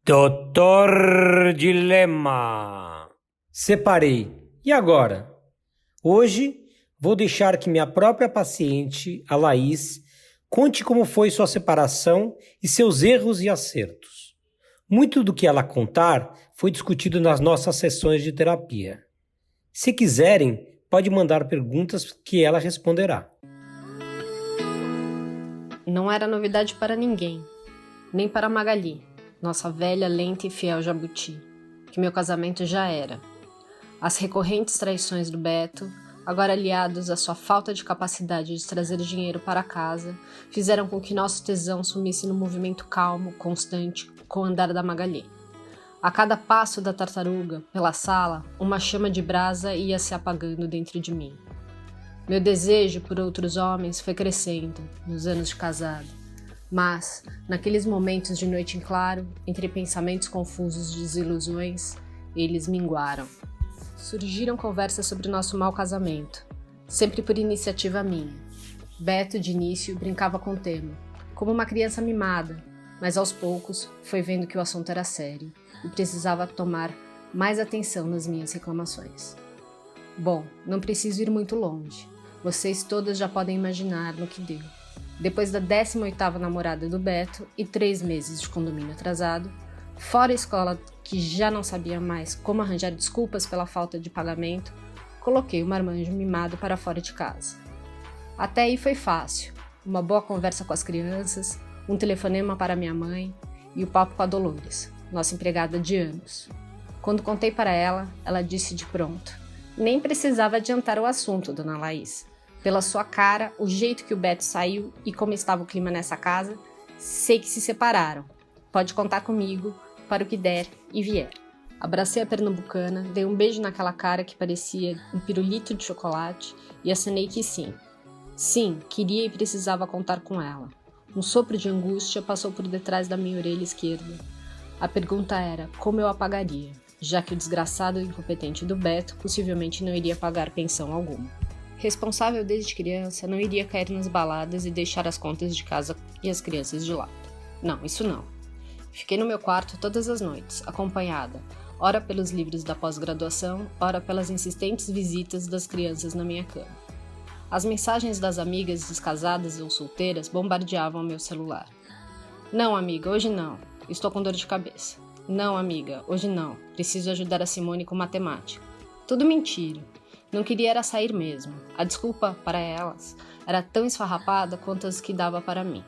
Doutor Dilema. Separei. E agora? Hoje vou deixar que minha própria paciente, a Laís, conte como foi sua separação e seus erros e acertos. Muito do que ela contar foi discutido nas nossas sessões de terapia. Se quiserem, pode mandar perguntas que ela responderá. Não era novidade para ninguém, nem para Magali, nossa velha, lenta e fiel jabuti, que meu casamento já era. As recorrentes traições do Beto, agora aliados à sua falta de capacidade de trazer dinheiro para casa, fizeram com que nosso tesão sumisse no movimento calmo, constante, com o andar da Magali. A cada passo da tartaruga, pela sala, uma chama de brasa ia se apagando dentro de mim. Meu desejo por outros homens foi crescendo nos anos de casado, mas, naqueles momentos de noite em claro, entre pensamentos confusos de desilusões, eles minguaram. Surgiram conversas sobre nosso mau casamento, sempre por iniciativa minha. Beto, de início, brincava com o tema, como uma criança mimada, mas aos poucos foi vendo que o assunto era sério e precisava tomar mais atenção nas minhas reclamações. Bom, não preciso ir muito longe. Vocês todas já podem imaginar no que deu. Depois da 18ª namorada do Beto e 3 meses de condomínio atrasado, fora a escola que já não sabia mais como arranjar desculpas pela falta de pagamento, coloquei o marmanjo mimado para fora de casa. Até aí foi fácil, uma boa conversa com as crianças, um telefonema para minha mãe e o papo com a Dolores, nossa empregada de anos. Quando contei para ela, ela disse de pronto: nem precisava adiantar o assunto, dona Laís. Pela sua cara, o jeito que o Beto saiu e como estava o clima nessa casa, sei que se separaram. Pode contar comigo para o que der e vier. Abracei a pernambucana, dei um beijo naquela cara que parecia um pirulito de chocolate e acenei que sim. Sim, queria e precisava contar com ela. Um sopro de angústia passou por detrás da minha orelha esquerda. A pergunta era como eu a pagaria, já que o desgraçado e incompetente do Beto possivelmente não iria pagar pensão alguma. Responsável desde criança, não iria cair nas baladas e deixar as contas de casa e as crianças de lado. Não, isso não. Fiquei no meu quarto todas as noites, acompanhada, ora pelos livros da pós-graduação, ora pelas insistentes visitas das crianças na minha cama. As mensagens das amigas descasadas ou solteiras bombardeavam meu celular. Não, amiga, hoje não. Estou com dor de cabeça. Não, amiga, hoje não. Preciso ajudar a Simone com matemática. Tudo mentira. Não queria era sair mesmo. A desculpa para elas era tão esfarrapada quanto as que dava para mim.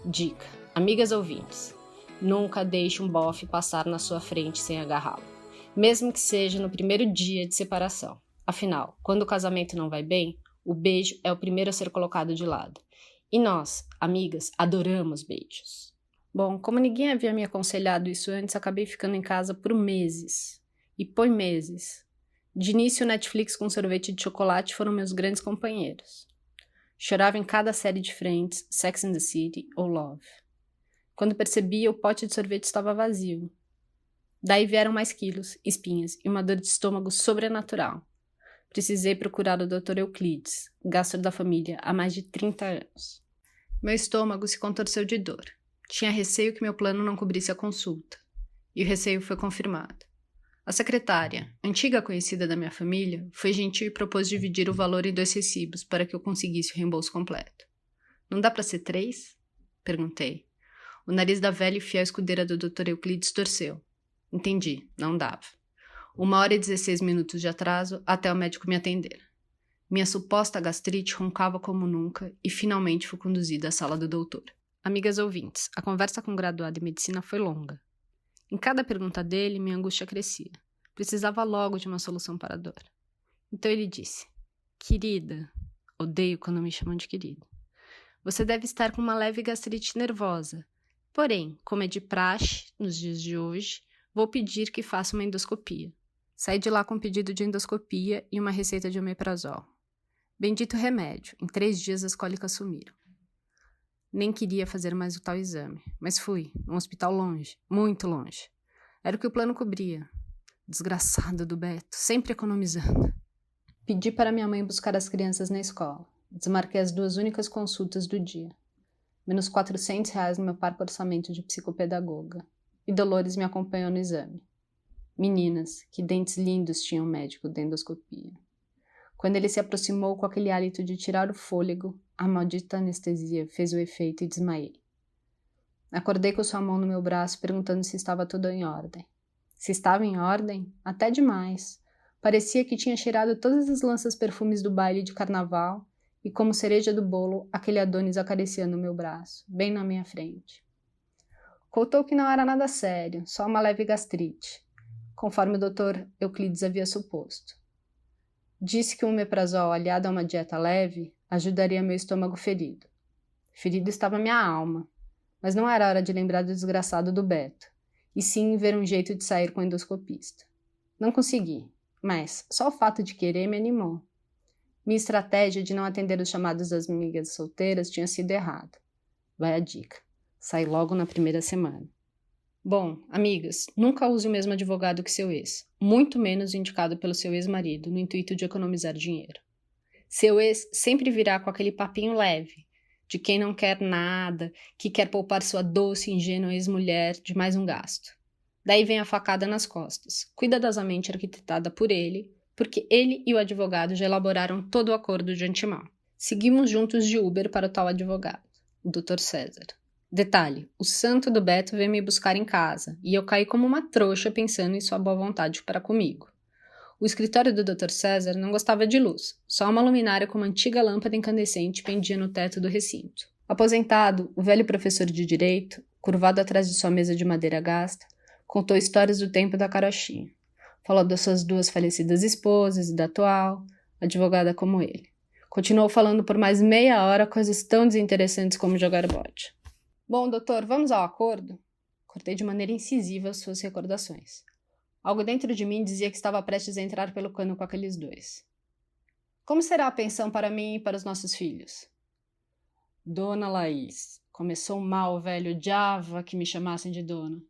Dica: amigas ouvintes, nunca deixe um bofe passar na sua frente sem agarrá-lo, mesmo que seja no primeiro dia de separação. Afinal, quando o casamento não vai bem, o beijo é o primeiro a ser colocado de lado. E nós, amigas, adoramos beijos. Bom, como ninguém havia me aconselhado isso antes, acabei ficando em casa por meses. E põe meses. De início, Netflix com sorvete de chocolate foram meus grandes companheiros. Chorava em cada série de Friends, Sex and the City ou Love. Quando percebia, o pote de sorvete estava vazio. Daí vieram mais quilos, espinhas e uma dor de estômago sobrenatural. Precisei procurar o Dr. Euclides, gastro da família, há mais de 30 anos. Meu estômago se contorceu de dor. Tinha receio que meu plano não cobrisse a consulta. E o receio foi confirmado. A secretária, antiga conhecida da minha família, foi gentil e propôs dividir o valor em 2 recibos para que eu conseguisse o reembolso completo. Não dá para ser 3? Perguntei. O nariz da velha e fiel escudeira do Dr. Euclides torceu. Entendi, não dava. 1h e 16 minutos de atraso até o médico me atender. Minha suposta gastrite roncava como nunca e finalmente fui conduzida à sala do doutor. Amigas ouvintes, a conversa com o graduado em medicina foi longa. Em cada pergunta dele, minha angústia crescia. Precisava logo de uma solução para a dor. Então ele disse: querida, odeio quando me chamam de querida, você deve estar com uma leve gastrite nervosa. Porém, como é de praxe nos dias de hoje, vou pedir que faça uma endoscopia. Saí de lá com um pedido de endoscopia e uma receita de omeprazol. Bendito remédio, em 3 dias as cólicas sumiram. Nem queria fazer mais o tal exame, mas fui, num hospital longe, muito longe. Era o que o plano cobria. Desgraçado do Beto, sempre economizando. Pedi para minha mãe buscar as crianças na escola. Desmarquei as 2 únicas consultas do dia. Menos R$ 400 no meu parco orçamento de psicopedagoga. e Dolores me acompanhou no exame. Meninas, que dentes lindos tinha o médico da endoscopia. Quando ele se aproximou com aquele hálito de tirar o fôlego, a maldita anestesia fez o efeito e desmaiei. Acordei com sua mão no meu braço, perguntando se estava tudo em ordem. Se estava em ordem? Até demais. Parecia que tinha cheirado todas as lanças-perfumes do baile de carnaval e, como cereja do bolo, aquele Adonis acariciando o meu braço, bem na minha frente. Contou que não era nada sério, só uma leve gastrite, conforme o Dr. Euclides havia suposto. Disse que um omeprazol aliado a uma dieta leve ajudaria meu estômago ferido. Ferido estava minha alma, mas não era hora de lembrar do desgraçado do Beto, e sim ver um jeito de sair com o endoscopista. Não consegui, mas só o fato de querer me animou. Minha estratégia de não atender os chamados das amigas solteiras tinha sido errada. Vai a dica. Sai logo na primeira semana. Bom, amigas, nunca use o mesmo advogado que seu ex, muito menos indicado pelo seu ex-marido, no intuito de economizar dinheiro. Seu ex sempre virá com aquele papinho leve, de quem não quer nada, que quer poupar sua doce e ingênua ex-mulher de mais um gasto. Daí vem a facada nas costas, cuidadosamente arquitetada por ele, porque ele e o advogado já elaboraram todo o acordo de antemão. Seguimos juntos de Uber para o tal advogado, o Dr. César. Detalhe, o santo do Beto veio me buscar em casa, e eu caí como uma trouxa pensando em sua boa vontade para comigo. O escritório do Dr. César não gostava de luz, só uma luminária com uma antiga lâmpada incandescente pendia no teto do recinto. Aposentado, o velho professor de direito, curvado atrás de sua mesa de madeira gasta, contou histórias do tempo da carochinha. Falou das suas duas falecidas esposas e da atual, advogada como ele. Continuou falando por mais meia hora coisas tão desinteressantes como jogar bote. Bom, doutor, vamos ao acordo? Cortei de maneira incisiva as suas recordações. Algo dentro de mim dizia que estava prestes a entrar pelo cano com aqueles dois. Como será a pensão para mim e para os nossos filhos? Dona Laís, começou mal o velho, odiava que me chamassem de dona.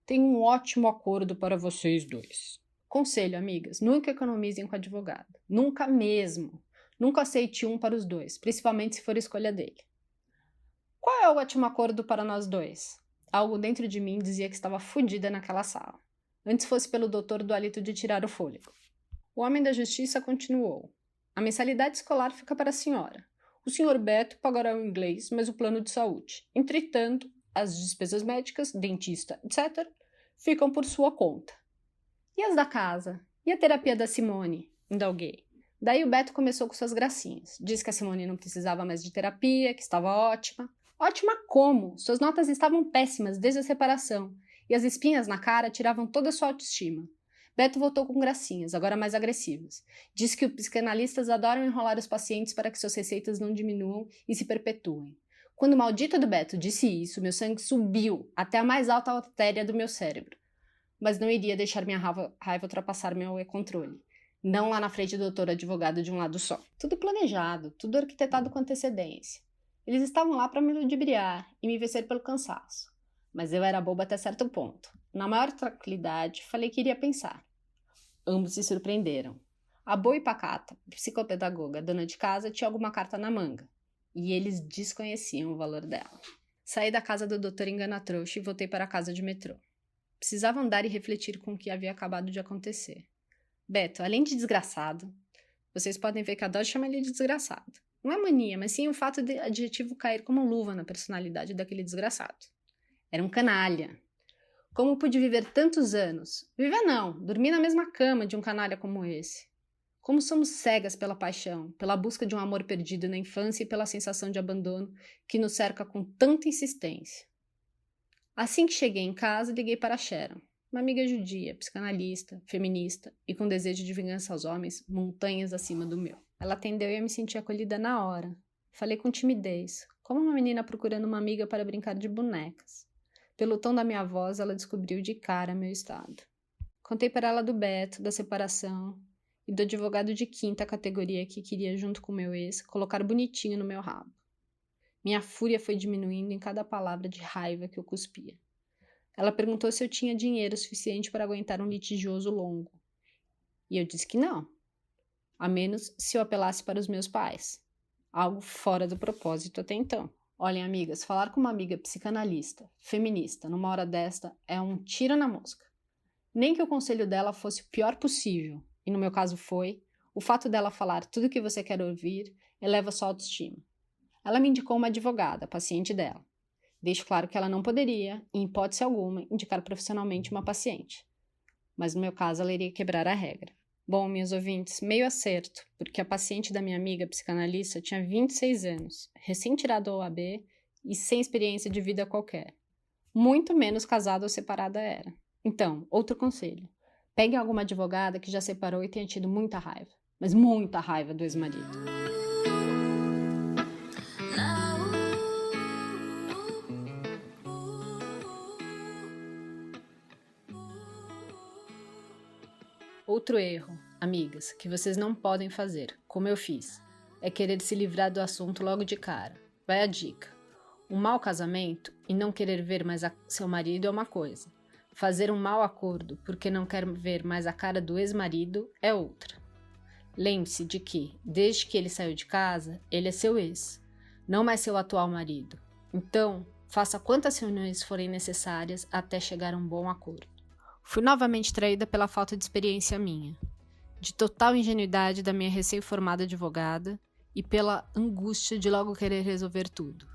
Tem um ótimo acordo para vocês dois. Conselho, amigas, nunca economizem com advogado. Nunca mesmo. Nunca aceite um para os dois, principalmente se for escolha dele. Qual é o ótimo acordo para nós dois? Algo dentro de mim dizia que estava fodida naquela sala. Antes fosse pelo doutor do hálito de tirar o fôlego. O homem da justiça continuou. A mensalidade escolar fica para a senhora. O senhor Beto pagará o inglês, mas o plano de saúde. Entretanto, as despesas médicas, dentista, etc., ficam por sua conta. E as da casa? E a terapia da Simone? Indalguei. Daí o Beto começou com suas gracinhas. Disse que a Simone não precisava mais de terapia, que estava ótima. Ótima como? Suas notas estavam péssimas desde a separação, e as espinhas na cara tiravam toda a sua autoestima. Beto voltou com gracinhas, agora mais agressivas. Disse que os psicanalistas adoram enrolar os pacientes para que suas receitas não diminuam e se perpetuem. Quando o maldito do Beto disse isso, meu sangue subiu até a mais alta artéria do meu cérebro. Mas não iria deixar minha raiva ultrapassar meu controle. Não lá na frente do doutor advogado de um lado só. Tudo planejado, tudo arquitetado com antecedência. Eles estavam lá para me ludibriar e me vencer pelo cansaço. Mas eu era boba até certo ponto. Na maior tranquilidade, falei que iria pensar. Ambos se surpreenderam. A boa e pacata, psicopedagoga, dona de casa, tinha alguma carta na manga. E eles desconheciam o valor dela. Saí da casa do doutor Engana-Trouxa e voltei para a casa de metrô. Precisava andar e refletir com o que havia acabado de acontecer. Beto, além de desgraçado, vocês podem ver que adoro chamar ele de desgraçado. Não é mania, mas sim o fato de adjetivo cair como luva na personalidade daquele desgraçado. Era um canalha. Como pude viver tantos anos? Viver não, dormir na mesma cama de um canalha como esse. Como somos cegas pela paixão, pela busca de um amor perdido na infância e pela sensação de abandono que nos cerca com tanta insistência. Assim que cheguei em casa, liguei para a Sharon, uma amiga judia, psicanalista, feminista e com desejo de vingança aos homens, montanhas acima do meu. Ela atendeu e eu me senti acolhida na hora. Falei com timidez, como uma menina procurando uma amiga para brincar de bonecas. Pelo tom da minha voz, ela descobriu de cara meu estado. Contei para ela do Beto, da separação e do advogado de quinta categoria que queria, junto com meu ex, colocar bonitinho no meu rabo. Minha fúria foi diminuindo em cada palavra de raiva que eu cuspia. Ela perguntou se eu tinha dinheiro suficiente para aguentar um litigioso longo. E eu disse que não. A menos se eu apelasse para os meus pais. Algo fora do propósito até então. Olhem, amigas, falar com uma amiga psicanalista, feminista, numa hora desta é um tiro na mosca. Nem que o conselho dela fosse o pior possível, e no meu caso foi, o fato dela falar tudo o que você quer ouvir eleva sua autoestima. Ela me indicou uma advogada, paciente dela. Deixo claro que ela não poderia, em hipótese alguma, indicar profissionalmente uma paciente. Mas no meu caso, ela iria quebrar a regra. Bom, meus ouvintes, meio acerto, porque a paciente da minha amiga psicanalista tinha 26 anos, recém-tirada da OAB e sem experiência de vida qualquer. Muito menos casada ou separada era. Então, outro conselho. Pegue alguma advogada que já separou e tenha tido muita raiva, mas muita raiva do ex-marido. Outro erro, amigas, que vocês não podem fazer, como eu fiz, é querer se livrar do assunto logo de cara. Vai a dica. Um mau casamento e não querer ver mais seu marido é uma coisa. Fazer um mau acordo porque não quer ver mais a cara do ex-marido é outra. Lembre-se de que, desde que ele saiu de casa, ele é seu ex, não mais seu atual marido. Então, faça quantas reuniões forem necessárias até chegar a um bom acordo. Fui novamente traída pela falta de experiência minha, de total ingenuidade da minha recém-formada advogada e pela angústia de logo querer resolver tudo.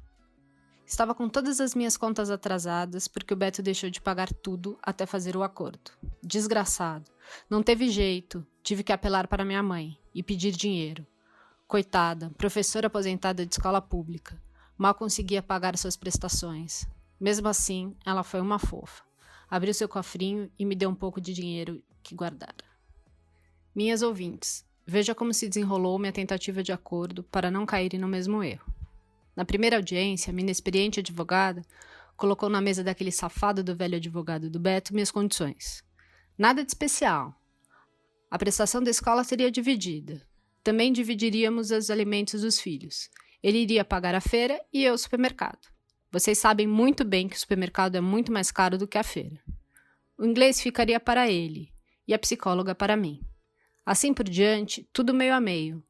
Estava com todas as minhas contas atrasadas porque o Beto deixou de pagar tudo até fazer o acordo. Desgraçado. Não teve jeito, tive que apelar para minha mãe e pedir dinheiro. Coitada, professora aposentada de escola pública, mal conseguia pagar suas prestações. Mesmo assim, ela foi uma fofa. Abriu seu cofrinho e me deu um pouco de dinheiro que guardara. Minhas ouvintes, veja como se desenrolou minha tentativa de acordo para não caírem no mesmo erro. Na primeira audiência, minha inexperiente advogada colocou na mesa daquele safado do velho advogado do Beto minhas condições. Nada de especial. A prestação da escola seria dividida. Também dividiríamos os alimentos dos filhos. Ele iria pagar a feira e eu o supermercado. Vocês sabem muito bem que o supermercado é muito mais caro do que a feira. O inglês ficaria para ele e a psicóloga para mim. Assim por diante, tudo meio a meio.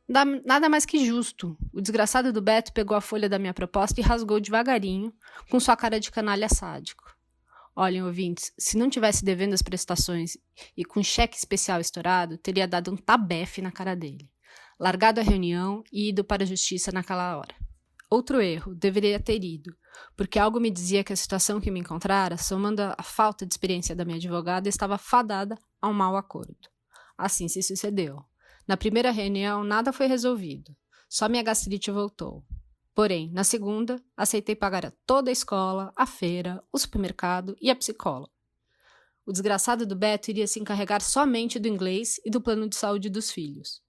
Nada mais que justo. O desgraçado do Beto pegou a folha da minha proposta e rasgou devagarinho, com sua cara de canalha sádico. Olhem, ouvintes, se não tivesse devendo as prestações e com cheque especial estourado, teria dado um tabefe na cara dele, largado a reunião e ido para a justiça naquela hora. Outro erro, deveria ter ido, porque algo me dizia que a situação que me encontrara, somando a falta de experiência da minha advogada, estava fadada a um mau acordo. Assim se sucedeu. Na primeira reunião, nada foi resolvido. Só minha gastrite voltou. Porém, na segunda, aceitei pagar a toda a escola, a feira, o supermercado e a psicóloga. O desgraçado do Beto iria se encarregar somente do inglês e do plano de saúde dos filhos.